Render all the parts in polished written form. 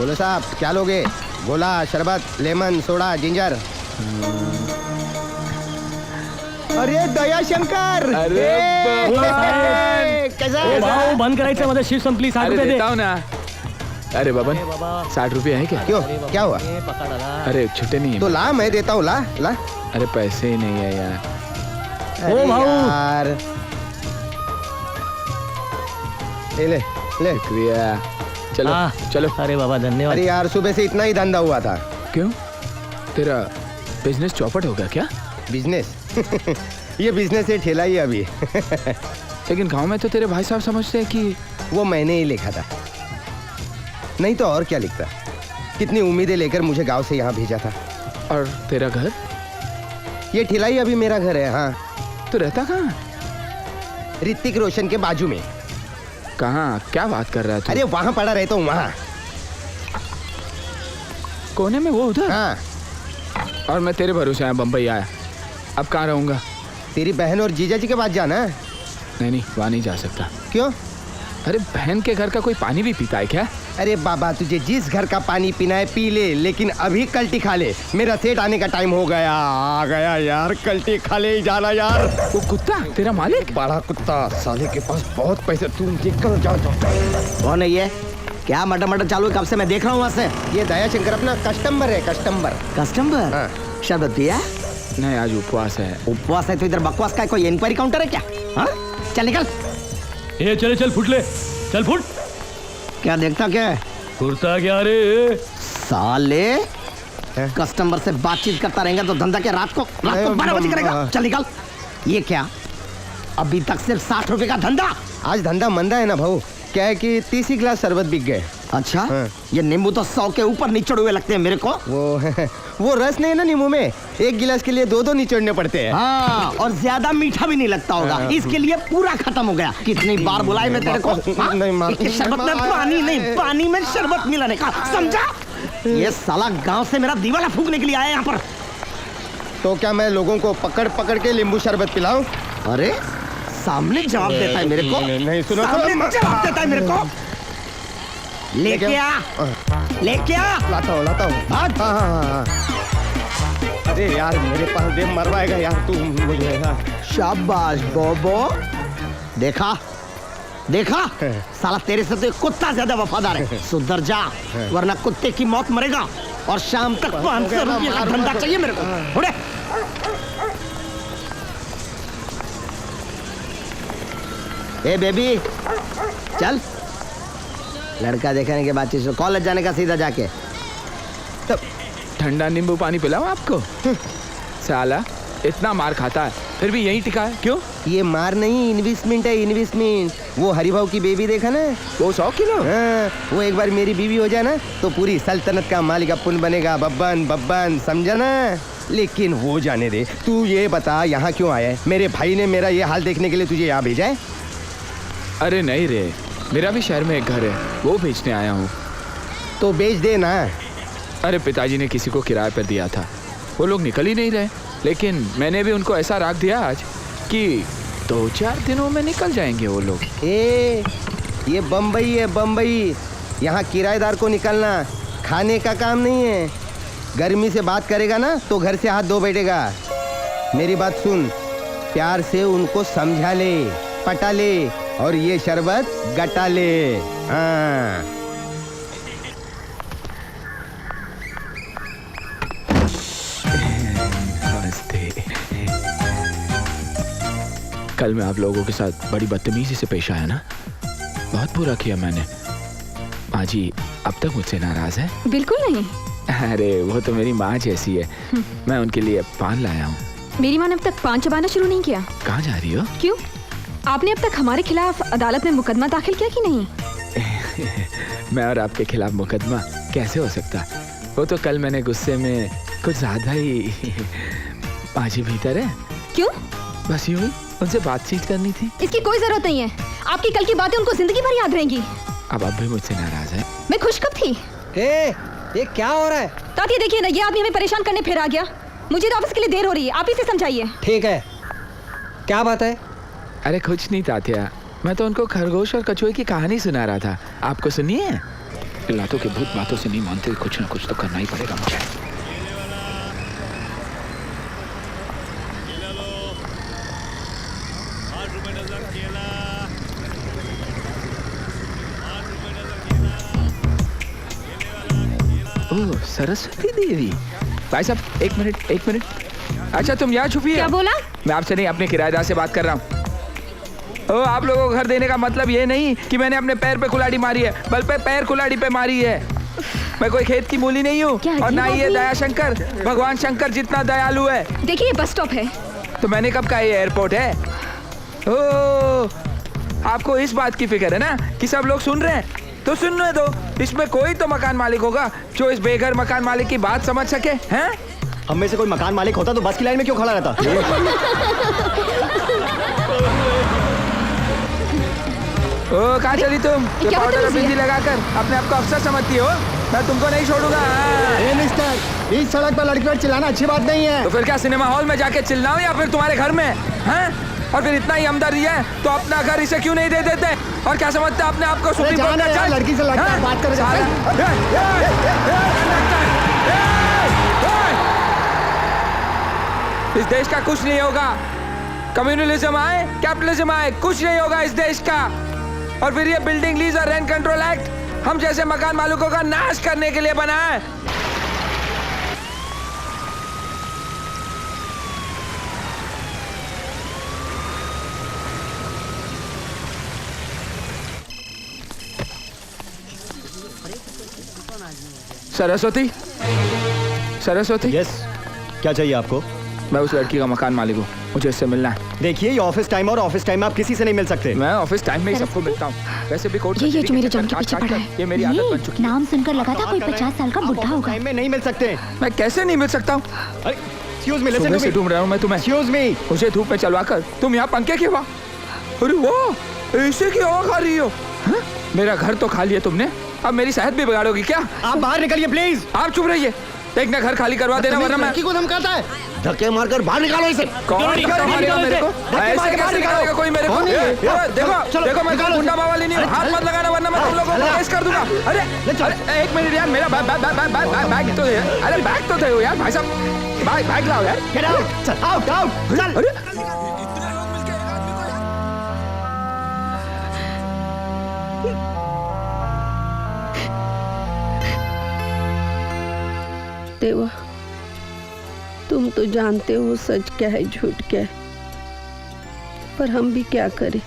बोलो साहब क्या लोगे? गोला, शरबत, लेमन, सोडा, जिंजर। अरे दया शंकर, अरे कैसा है? बंद करायचं माझं शीट संपली, 60 रुपये दे. देता हूँ ना. अरे बबन 60 रुपये है क्या? क्यों, क्या हुआ? अरे छुट्टे नहीं तो ला, मैं देता हूँ, ला ला. अरे पैसे ही नहीं है यार. अरे भाऊ. यार ले ले. शुक्रिया. चलो चलो. अरे बाबा धन्यवाद. अरे यार सुबह से इतना ही धंधा हुआ था. क्यों, तेरा बिजनेस चौपट हो गया क्या? बिजनेस ये बिजनेस है, ठेला ही अभी. लेकिन गांव में तो तेरे भाई साहब समझते हैं कि वो मैंने ही लिखा था, नहीं तो और क्या लिखता. कितनी उम्मीदें लेकर मुझे गांव से यहाँ भेजा था. और तेरा घर? ये ठेला ही अभी मेरा घर है. हाँ. तू रहता कहाँ? ऋतिक रोशन के बाजू में. कहाँ? क्या बात कर रहा है तू? अरे वहाँ पड़ा रहता हूँ, वहाँ कोने में, वो उधर? हाँ. और मैं तेरे भरोसे आया, बम्बई आया. अब कहाँ रहूँगा? तेरी बहन और जीजा जी के पास जाना. नहीं, वहाँ नहीं जा सकता. क्यों? अरे बहन के घर का कोई पानी भी पीता है क्या? अरे बाबा, तुझे जिस घर का पानी पीना है पी ले, लेकिन अभी कल्टी खा ले. मेरा सेठ आने का टाइम हो गया. आ गया यार, कल्टी खा ले जाना यार. वो कुत्ता तेरा मालिक? बड़ा कुत्ता, साले के पास बहुत पैसे. तू निकल जा. कौन है ये? क्या मटर मटर चालू है? कब से मैं देख रहा हूँ वहाँ से. ये दया शंकर अपना कस्टमर है, कस्टमर. कस्टमर? हाँ. शरबत पिया? नहीं, आज उपवास है. उपवास है तो इधर बकवास का कोई इंक्वायरी काउंटर है क्या? हाँ? चल निकल. ए चले चल, फुट ले, चल फुट. क्या देखता क्या है? फुटता क्या रे? साले कस्टमर से बातचीत करता रहेगा तो धंधा क्या रात को 12 बजे करेगा? चल निकल. ये क्या, अभी तक सिर्फ 60 रुपए का धंधा? आज धंधा मंदा है ना भाऊ. क्या है कि 30 ही गिलास शरबत बिक गए. अच्छा. हाँ. ये नींबू तो 100 के ऊपर निचड़ हुए लगते हैं मेरे को. वो रस नहीं है ना नींबू में. एक गिलास के लिए 2 निचोड़ने पड़ते हैं. हाँ, और ज्यादा मीठा भी नहीं लगता होगा. इसके लिए पूरा खत्म हो गया. कितनी बार बुलाए मैं तेरे को? हाँ? नहीं, शरबत में पानी नहीं, पानी में शरबत मिलाने का, समझा? ये साला गांव से मेरा दीवाला फूकने के लिए आया यहाँ पर. तो क्या मैं लोगों को पकड़ पकड़ के नींबू शरबत पिलाऊं? अरे सामने जवाब देता है मेरे को. नहीं, सुनो, सामने जवाब देता है मेरे को. लेके आ, लेके आ. लाता हूँ. हाँ. अरे यार मेरे पास दे, मरवाएगा यार तू मुझे. शाबाश बोबो. देखा देखा, साला तेरे से तो एक कुत्ता ज्यादा वफादार है. सुधर जा, वरना कुत्ते की मौत मरेगा. और शाम तक 500 रुपये का धंधा चाहिए मेरे को. उड़े. ए बेबी चल. लड़का देखने के बाद चीज कॉलेज जाने का सीधा जाके. तब ठंडा नींबू पानी पिलाऊं आपको? साला इतना मार खाता है फिर भी यहीं टिका है. क्यों? ये मार नहीं, इन्वेस्टमेंट है, इन्वेस्टमेंट. वो हरिभाव की बेबी देखा ना, वो 100 किलो. हाँ, वो एक बार मेरी बीवी हो जाए ना तो पूरी सल्तनत का मालिक अपन बनेगा. बब्बन बब्बन, समझा ना. लेकिन वो जाने दे. तू ये बता यहाँ क्यों आया है? मेरे भाई ने मेरा ये हाल देखने के लिए तुझे यहाँ भेजा है? अरे नहीं रे, मेरा भी शहर में एक घर है, वो बेचने आया हूँ. तो बेच दे ना. अरे पिताजी ने किसी को किराए पर दिया था, वो लोग निकल ही नहीं रहे. लेकिन मैंने भी उनको ऐसा राख दिया आज कि 2-4 दिनों में निकल जाएंगे वो लोग. ये बम्बई है, बम्बई. यहाँ किराएदार को निकलना खाने का काम नहीं है. गर्मी से बात करेगा ना तो घर से हाथ धो बैठेगा. मेरी बात सुन, प्यार से उनको समझा ले, पटा ले, और ये शरबत गटा ले. हाँ. कल मैं आप लोगों के साथ बड़ी बदतमीजी से पेश आया ना. बहुत बुरा किया मैंने. माँ जी अब तक मुझसे नाराज है? बिल्कुल नहीं. अरे वो तो मेरी माँ जैसी है. मैं उनके लिए पान लाया हूँ. मेरी माँ ने अब तक पान चबाना शुरू नहीं किया. कहाँ जा रही हो? क्यों, आपने अब तक हमारे खिलाफ अदालत में मुकदमा दाखिल किया कि नहीं? मैं और आपके खिलाफ मुकदमा कैसे हो सकता? वो तो कल मैंने गुस्से में कुछ ज्यादा ही. माँ जी भीतर है? क्यों? बस यूं ही उनसे बातचीत करनी थी. इसकी कोई जरूरत नहीं है. आपकी कल की बातें उनको जिंदगी भर याद रहेंगी. अब भी मुझसे नाराज है? मैं खुश कब थी. ये क्या हो रहा है? ताती देखिए ना, ये आदमी हमें परेशान करने फिर आ गया. मुझे तो ऑफिस के लिए देर हो रही है, आप ही से समझाइए. ठीक है, क्या बात है? अरे कुछ नहीं तात्या, मैं तो उनको खरगोश और कछुए की कहानी सुना रहा था. आपको सुनिए? लातों के भूत बातों से नहीं मानते, कुछ ना कुछ तो करना ही पड़ेगा मुझे। ओह, सरस्वती देवी। भाई साहब एक मिनट। अच्छा तुम यहाँ छुपी क्या हो? बोला? मैं आपसे नहीं, अपने किराएदार से बात कर रहा हूँ। ओ, आप लोगों को घर देने का मतलब ये नहीं कि मैंने अपने पैर पे कुल्हाड़ी मारी है, बल्कि पैर कुल्हाड़ी पे मारी है। मैं कोई खेत की मूली नहीं हूँ, और ना ही ये दया शंकर भगवान शंकर जितना दयालु है। देखिए, बस स्टॉप है। तो मैंने कब कहा ये एयरपोर्ट है? ओ, आपको इस बात की फिक्र है ना कि सब लोग सुन रहे हैं, तो सुनने दो। इसमें कोई तो मकान मालिक होगा जो इस बेघर मकान मालिक की बात समझ सके, हैं? हम में से कोई मकान मालिक होता तो बस की लाइन में क्यों खड़ा रहता? ओ, कहाँ चली तुम? ये क्या पाउडर और बदतमीजी बिंदी है? लगाकर अपने आप को अफसर समझती हो? मैं तुमको नहीं छोड़ूंगा। हाँ। ए मिस्टर, इस सड़क पर लड़की पर चिल्लाना अच्छी बात नहीं है। तो फिर क्या सिनेमा हॉल में जाके चिल्लाऊं या फिर तुम्हारे घर में, हैं? और फिर इतना ही हमदर्दी है तो अपना घर इसे क्यों नहीं दे देते? और क्या समझते हैं अपने आप को सुप्रीम कोर्ट का जज? लड़की से लगता है, बात कर साला। इस देश का कुछ नहीं होगा। कम्युनलिज्म आए, कैपिटलिज्म आए, कुछ नहीं होगा इस देश का। और फिर ये बिल्डिंग लीज और रेंट कंट्रोल एक्ट हम जैसे मकान मालिकों का नाश करने के लिए बना है। सरस्वती। यस, क्या चाहिए आपको? मैं उस लड़की का मकान मालिक हूँ, मुझे इससे मिलना है। देखिए, ये ऑफिस टाइम और ऑफिस टाइम में आप किसी से नहीं मिल सकते। मैं ऑफिस टाइम में ही सबको मिलता हूँ। वैसे भी कोर्ट ये जो मेरे जान के पीछे पड़ा है, ये मेरी आदत बन चुकी है। नाम सुनकर लगा था कोई 50 साल का बुढ़ा होगा। टाइम में नहीं मिल सकते। मैं कैसे नहीं मिल सकता हूँ? एक्सक्यूज मी, लिसन सुबह टू से मी। ढूंढ रहा हूँ मैं तुम्हें। Excuse me. मुझे धूप में चलवा कर तुम यहाँ पंखे की हवा, अरे वाह, ऐसे की हवा खा रही हो? हाँ? मेरा घर तो खा लिया तुमने, अब मेरी सेहत भी बिगाड़ोगी क्या? आप बाहर निकलिए प्लीज। आप चुप रहिए, एक ना घर खाली करवा देना वरना मैं लड़की को धमकाता है। धक्के मारकर बाहर निकालो इसे। कौन धक्का मारेगा मेरे को? ऐसे कैसे निकालेगा कोई मेरे को? देखो मैं कोई गुंडा बावाली नहीं हूँ, हाथ मत लगाना वरना मैं तुम लोगों को केस कर दूंगा। अरे एक मिनट यार, मेरा बैग तो है। अरे बैग तो थे यार भाई साहब, बैग लाओ यार। गेट आउट, चल आउट आउट, चल। अरे देवा, तुम तो जानते हो सच क्या है झूठ क्या है, पर हम भी क्या करें,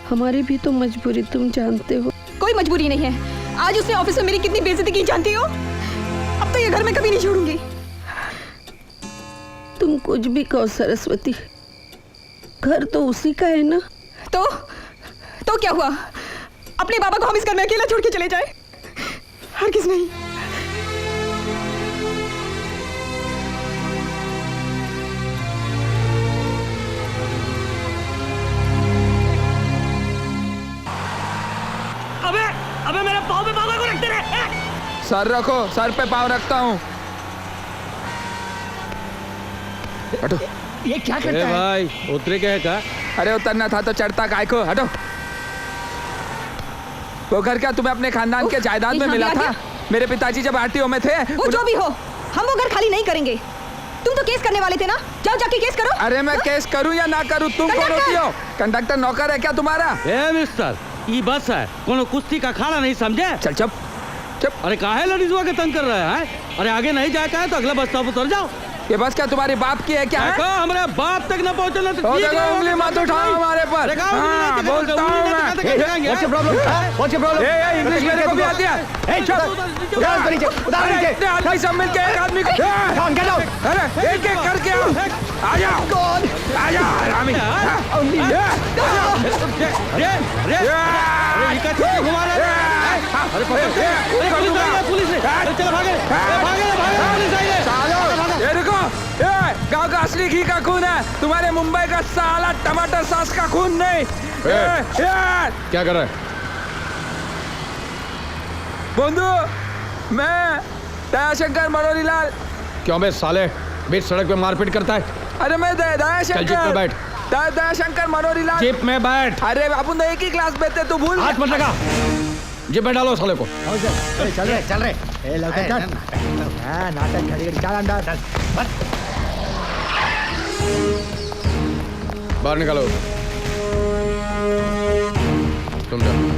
हमारी भी तो मजबूरी तुम जानते हो। कोई मजबूरी नहीं है। आज उसने ऑफिस में मेरी कितनी बेइज्जती की जानती हो? अब तो ये घर में कभी नहीं छोड़ूंगी। तुम कुछ भी कहो सरस्वती, घर तो उसी का है ना। तो क्या हुआ? अपने बाबा को हम इस घर में अकेला छोड़ के चले जाए? हरगिज़ नहीं। अबे मेरे पाँव पे पाँव को रखते रहे। सर रखो, सर पे पाँव रखता हूँ। हटो। ये क्या करता है? भाई उतरे क्या है का? अरे उतरना था तो चढ़ता काय को? हटो। वो घर क्या तुम्हें अपने खानदान के जायदाद में मिला था? मेरे पिताजी जब आरटीओ में थे। वो जो भी हो, हम वो घर खाली नहीं करेंगे। तुम तो केस करने वाले थे ना, जाओ जाके केस करो। अरे मैं केस करूं या ना करूं, तुम कौन होती हो? कंडक्टर नौकर है क्या तुम्हारा? ए मिस्टर, ये बस है, कोनो कुश्ती का खाना नहीं समझे? चल चुप चुप। अरे काहे लड़ीजुआ के तंग कर रहे हैं? अरे आगे नहीं जाए का तो अगला बस स्टॉप उतर जाओ। ये बस क्या तुम्हारी बाप की है क्या? देखो हमारे बाप तक न पहुंचना तो ओ देखो, उंगली मत उठाओ हमारे पर। हाँ, बोलता हूँ मैं। What's your problem? What's your problem? A English मेरे को भी आती है। ए चुप, उतार नीचे, उतार नीचे। इतने आदमी सब मिलके एक आदमी को। Come on, get out. अरे एक एक करके आओ। आ जाओ। God. आ जाओ हरामी। घुमा रहे अरे पुलिस चलो भागे भागे पुलिस आई है। ये रुको, गांव का असली घी का खून है, तुम्हारे मुंबई का साला टमाटर सॉस का खून नहीं। क्या कर रहा है? बंधु, मैं दयाशंकर मनोहरीलाल। क्यों बे साले बीच सड़क पे मारपीट करता है? अरे मैं चल जीप में दयाशंकर बैठ। दयाशंकर मनोहरीलाल। जीप में बैठ। अरे अपन तो एक ही क्लास में थे, तू भूल हाथ मत लगा। जेब में डालो साले को। चल रहे ए लौके चल हां नाटक खड़ी चल अंदर बस बाहर निकालो। तुम जाओ।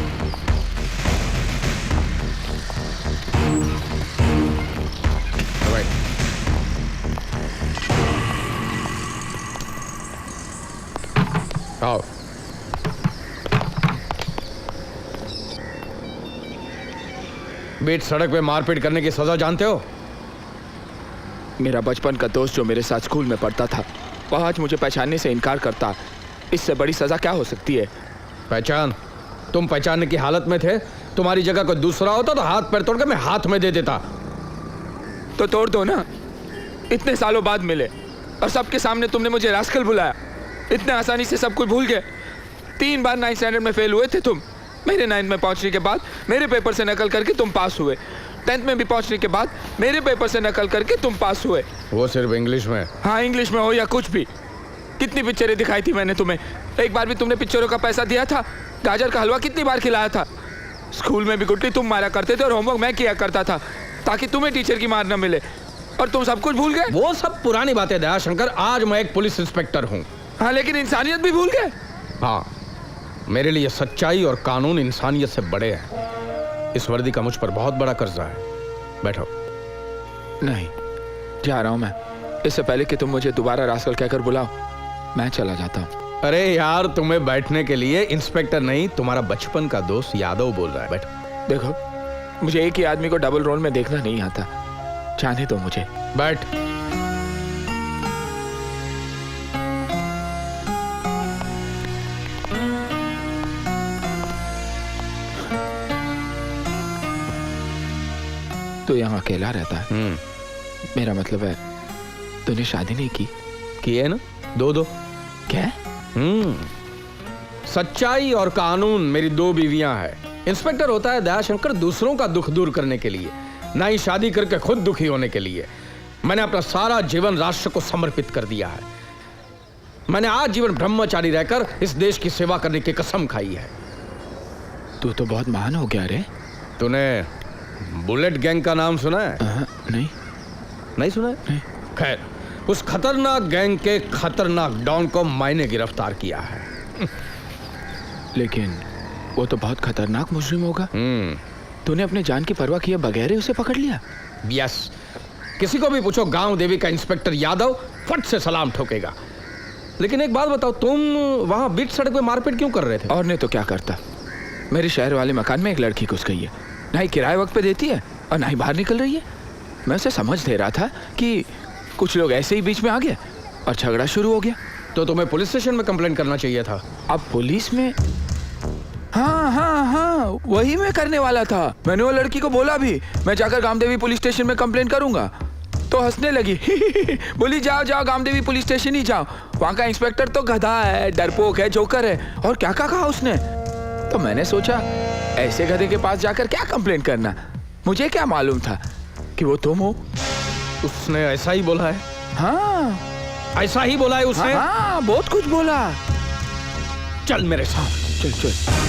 आओ। बीच सड़क पे मारपीट करने की सजा जानते हो? मेरा बचपन का दोस्त जो मेरे साथ स्कूल में पढ़ता था वह आज मुझे पहचानने से इनकार करता। इससे बड़ी सजा क्या हो सकती है? पहचान? तुम पहचानने की हालत में थे? तुम्हारी जगह कोई दूसरा होता तो हाथ पैर तोड़ के मैं हाथ में दे देता। तो तोड़ दो ना। इतने सालों बाद मिले और सबके सामने तुमने मुझे रास्कल बुलाया। इतने आसानी से सब कुछ भूल गए। 3 बार 9th स्टैंडर्ड में फेल हुए थे तुम। मेरे 9th में पहुंचने के बाद मेरे पेपर से नकल करके तुम पास हुए। 10th में भी पहुंचने के बाद मेरे पेपर से नकल करके तुम पास हुए। वो सिर्फ इंग्लिश में। हाँ, इंग्लिश में हो या कुछ भी। कितनी पिक्चरें दिखाई थी मैंने तुम्हें। एक बार भी तुमने पिक्चरों का पैसा दिया था? गाजर का हलवा कितनी बार खिलाया था? स्कूल में भी गुट्टी तुम मारा करते थे और होमवर्क मैं किया करता था ताकि तुम्हें टीचर की मार न मिले। और तुम सब कुछ भूल गए। वो सब पुरानी बातें दयाशंकर। आज मैं एक पुलिस इंस्पेक्टर हूँ। हाँ, लेकिन इंसानियत भी भूल गए। हाँ, मेरे लिए सच्चाई और कानून इंसानियत से बड़े हैं। इस वर्दी का मुझ पर बहुत बड़ा कर्जा है। बैठो। नहीं, जा रहा हूं मैं। इससे पहले कि तुम मुझे दोबारा रास्कल कहकर बुलाओ, मैं चला जाता हूं। अरे यार, तुम्हें बैठने के लिए इंस्पेक्टर नहीं, तुम्हारा बचपन का दोस्त यादव बोल रहा है। बैठो। देखो, मुझे एक ही आदमी को डबल रोल में देखना नहीं आता। जाने दो मुझे। बैठ। तो यहाँ अकेला रहता है। मेरा मतलब है तूने शादी नहीं की है ना? दो क्या? सच्चाई और कानून मेरी 2 बीवियां हैं। इंस्पेक्टर होता है दयाशंकर दूसरों का दुख दूर करने के लिए, ना ही शादी करके खुद दुखी होने के लिए। मैंने अपना सारा जीवन राष्ट्र को समर्पित कर दिया है। मैंने आज जीवन ब्रह्मचारी रहकर इस देश की सेवा करने की कसम खाई है। तू तो बहुत महान हो गया रे। तूने बुलेट गैंग का नाम सुना है? नहीं सुना है? खैर, उस खतरनाक गैंग के खतरनाक डॉन को मैंने गिरफ्तार किया है। लेकिन वो तो बहुत खतरनाक मुजरिम होगा। तूने अपने जान की परवाह किए बगैर ही उसे पकड़ लिया? यस। किसी को भी पूछो, गांव देवी का इंस्पेक्टर यादव फट से सलाम ठोकेगा। लेकिन एक बात बताओ, तुम वहां बीच सड़क पे मारपीट क्यों कर रहे थे? और नहीं तो क्या करता। मेरे शहर वाले मकान में एक लड़की घुस गई है। ना ही किराए वक्त पे देती है और ना ही बाहर निकल रही है। मैं उसे समझ दे रहा था कि कुछ लोग ऐसे ही बीच में आ गए और झगड़ा शुरू हो गया। तो तुम्हें पुलिस स्टेशन में कंप्लेंट करना चाहिए था। अब पुलिस में? हाँ, वही मैं करने वाला था। मैंने वो लड़की को बोला भी मैं जाकर गामदेवी पुलिस स्टेशन में कंप्लेंट करूंगा। तो हंसने लगी। बोली जाओ गामदेवी पुलिस स्टेशन ही जाओ, वहां का इंस्पेक्टर तो गधा है, डरपोक है, जोकर है। और क्या कहा उसने। तो मैंने सोचा ऐसे गधे के पास जाकर क्या कंप्लेंट करना। मुझे क्या मालूम था कि वो तुम हो। उसने ऐसा ही बोला है? हाँ, ऐसा ही बोला है उसने? हाँ, बहुत कुछ बोला। चल मेरे साथ। चल।